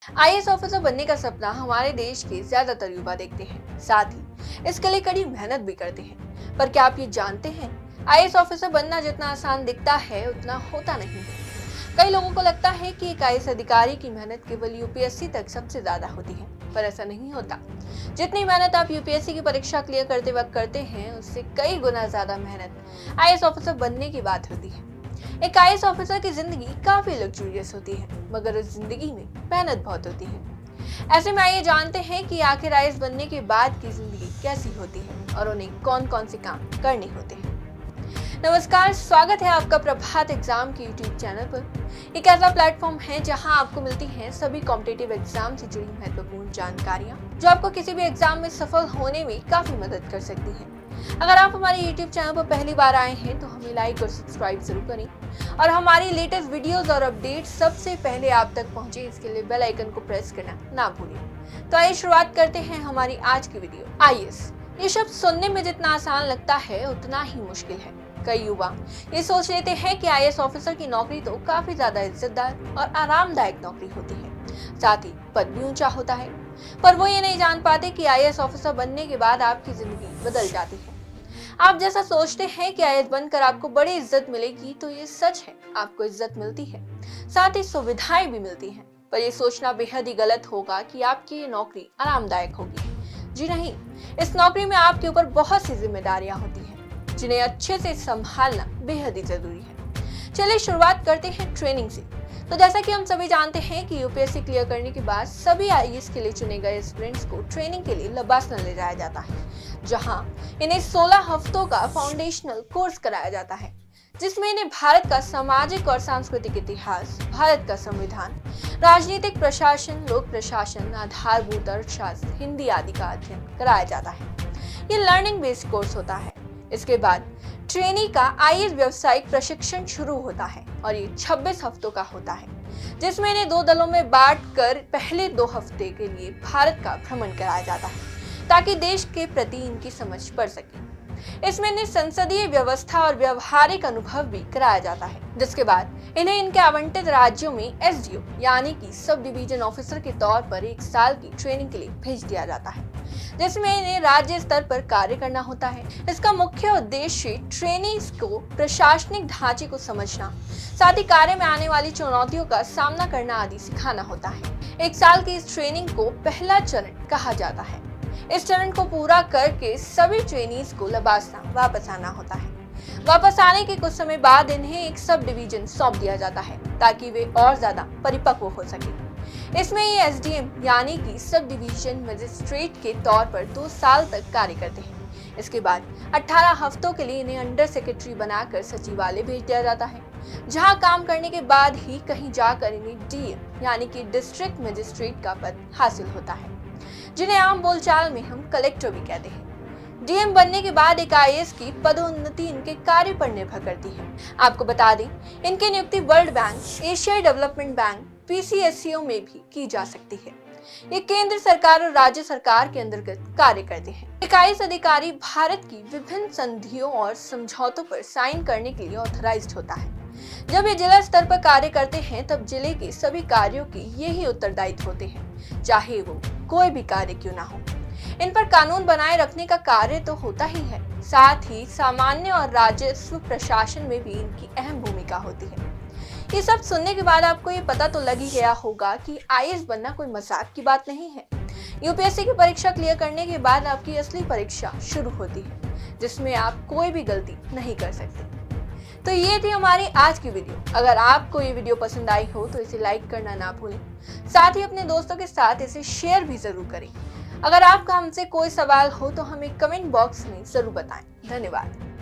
IAS officer बनने का सपना हमारे देश के ज्यादातर युवा देखते हैं, साथ ही इसके लिए कड़ी मेहनत भी करते हैं। पर क्या आप ये जानते हैं, आईएएस ऑफिसर बनना जितना आसान दिखता है उतना होता नहीं है। कई लोगों को लगता है कि एक आईएएस अधिकारी की मेहनत केवल यूपीएससी तक सबसे ज्यादा होती है, पर ऐसा नहीं होता। जितनी मेहनत आप यूपीएससी की परीक्षा क्लियर करते वक्त करते हैं, उससे कई गुना ज्यादा मेहनत आईएएस ऑफिसर बनने की बात होती है। एक आईएएस ऑफिसर की जिंदगी काफी लग्जूरियस होती है, मगर उस जिंदगी में मेहनत बहुत होती है। ऐसे में आइए जानते हैं कि आखिर आईएएस बनने के बाद की जिंदगी कैसी होती है और उन्हें कौन कौन से काम करने होते हैं। नमस्कार, स्वागत है आपका प्रभात एग्जाम के यूट्यूब चैनल पर। एक ऐसा प्लेटफॉर्म है जहां आपको मिलती हैं सभी कॉम्पिटिटिव एग्जाम से जुड़ी महत्वपूर्ण जानकारियां, जो आपको किसी भी एग्जाम में सफल होने में काफी मदद कर सकती है। अगर आप हमारे YouTube चैनल पर पहली बार आए हैं तो हमें लाइक और सब्सक्राइब जरूर करें और हमारी लेटेस्ट वीडियोस और अपडेट्स सबसे पहले आप तक पहुंचे, इसके लिए बेल आइकन को प्रेस करना ना भूलें। तो आइए शुरुआत करते हैं हमारी आज की वीडियो। आईएएस ये शब्द सुनने में जितना आसान लगता है उतना ही मुश्किल है। कई युवा ये सोच लेते हैं कि आईएएस ऑफिसर की नौकरी तो काफी ज्यादा इज्जतदार और आरामदायक नौकरी होती है, साथ ही पद भी ऊंचा होता है। पर वो ये नहीं जान पाते कि आईएएस ऑफिसर बनने के बाद आपकी जिंदगी बदल जाती है। आप जैसा सोचते हैं कि आईएएस बनकर आपको बड़ी इज्जत मिलेगी, तो ये सच है, आपको इज्जत मिलती है, साथ ही सुविधाएं भी मिलती हैं। पर ये सोचना बेहद ही गलत होगा कि आपकी ये नौकरी आरामदायक होगी। जी नहीं, इस नौकरी में आपके ऊपर बहुत सी जिम्मेदारियां होती हैं, जिन्हें अच्छे से संभालना बेहद ही जरूरी है। चलिए शुरुआत करते हैं ट्रेनिंग से। तो जैसा कि हम सभी जानते हैं कि यूपीएससी क्लियर करने के बाद सभी आईएएस के लिए चुने गए एस्पिरेंट्स को ट्रेनिंग के लिए लबासना ले जाया जाता है, जहां इन्हें 16 हफ्तों का फाउंडेशनल कोर्स कराया जाता है, जिसमें इन्हें भारत का सामाजिक और सांस्कृतिक इतिहास, भारत का संविधान, राजनीतिक प्रशासन, लोक प्रशासन, आधारभूत अर्थशास्त्र, हिंदी आदि का अध्ययन कराया जाता है। ये लर्निंग बेस्ड कोर्स होता है। इसके बाद ट्रेनी का आईएएस व्यावसायिक प्रशिक्षण शुरू होता है और ये 26 हफ्तों का होता है, जिसमें इन्हें 2 दलों में बांटकर पहले 2 हफ्ते के लिए भारत का भ्रमण कराया जाता है, ताकि देश के प्रति इनकी समझ बढ़ सके। इसमें इन्हें संसदीय व्यवस्था और व्यवहारिक अनुभव भी कराया जाता है, जिसके बाद इन्हें इनके आवंटित राज्यों में एसडीओ यानी कि सब डिवीजन ऑफिसर के तौर पर 1 साल की ट्रेनिंग के लिए भेज दिया जाता है, जिसमें इन्हें राज्य स्तर पर कार्य करना होता है। इसका मुख्य उद्देश्य ट्रेनीज को प्रशासनिक ढांचे को समझना, साथ ही कार्य में आने वाली चुनौतियों का सामना करना आदि सिखाना होता है। 1 साल की इस ट्रेनिंग को पहला चरण कहा जाता है। इस चरण को पूरा करके सभी ट्रेनीज को लबासना वापस आना होता है। वापस आने के कुछ समय बाद इन्हें एक सब डिवीजन सौंप दिया जाता है, ताकि वे और ज्यादा परिपक्व हो सके। इसमें ये एसडीएम यानी कि सब डिवीजन मजिस्ट्रेट के तौर पर 2 साल तक कार्य करते हैं। इसके बाद 18 हफ्तों के लिए इन्हें अंडर सेक्रेटरी बनाकर सचिवालय भेज दिया जाता है, जहां काम करने के बाद ही कहीं जाकर इन्हें डीएम यानी कि डिस्ट्रिक्ट मजिस्ट्रेट का पद हासिल होता है, जिन्हें आम बोलचाल में हम कलेक्टर भी कहते हैं। डीएम बनने के बाद एक आईएएस की पदोन्नति इनके कार्य पर निर्भर करती है। आपको बता दें, इनकी नियुक्ति वर्ल्ड बैंक, एशियाई डेवलपमेंट बैंक, पीसीएससीओ में भी की जा सकती है। ये केंद्र सरकार और राज्य सरकार के अंतर्गत कार्य करते हैं। एक आईएएस अधिकारी भारत की विभिन्न संधियों और समझौतों पर साइन करने के लिए ऑथराइज्ड होता है। जब ये जिला स्तर पर कार्य करते हैं, तब जिले के सभी कार्यों के यही उत्तरदायित्व होते हैं, चाहे वो कोई भी कार्य क्यों ना हो। इन पर कानून बनाए रखने का कार्य तो होता ही है, साथ ही सामान्य और राजस्व प्रशासन में भी इनकी अहम भूमिका होती है। ये सब सुनने के बाद आपको ये पता तो लग ही गया होगा कि आईएएस बनना कोई मजाक की बात नहीं है। यूपीएससी की परीक्षा क्लियर करने के बाद आपकी असली परीक्षा शुरू होती है, जिसमें आप कोई भी गलती नहीं कर सकते। तो ये थी हमारी आज की वीडियो। अगर आपको ये वीडियो पसंद आई हो तो इसे लाइक करना ना भूलें, साथ ही अपने दोस्तों के साथ इसे शेयर भी जरूर करें। अगर आपका हमसे कोई सवाल हो तो हमें कमेंट बॉक्स में जरूर बताएं। धन्यवाद।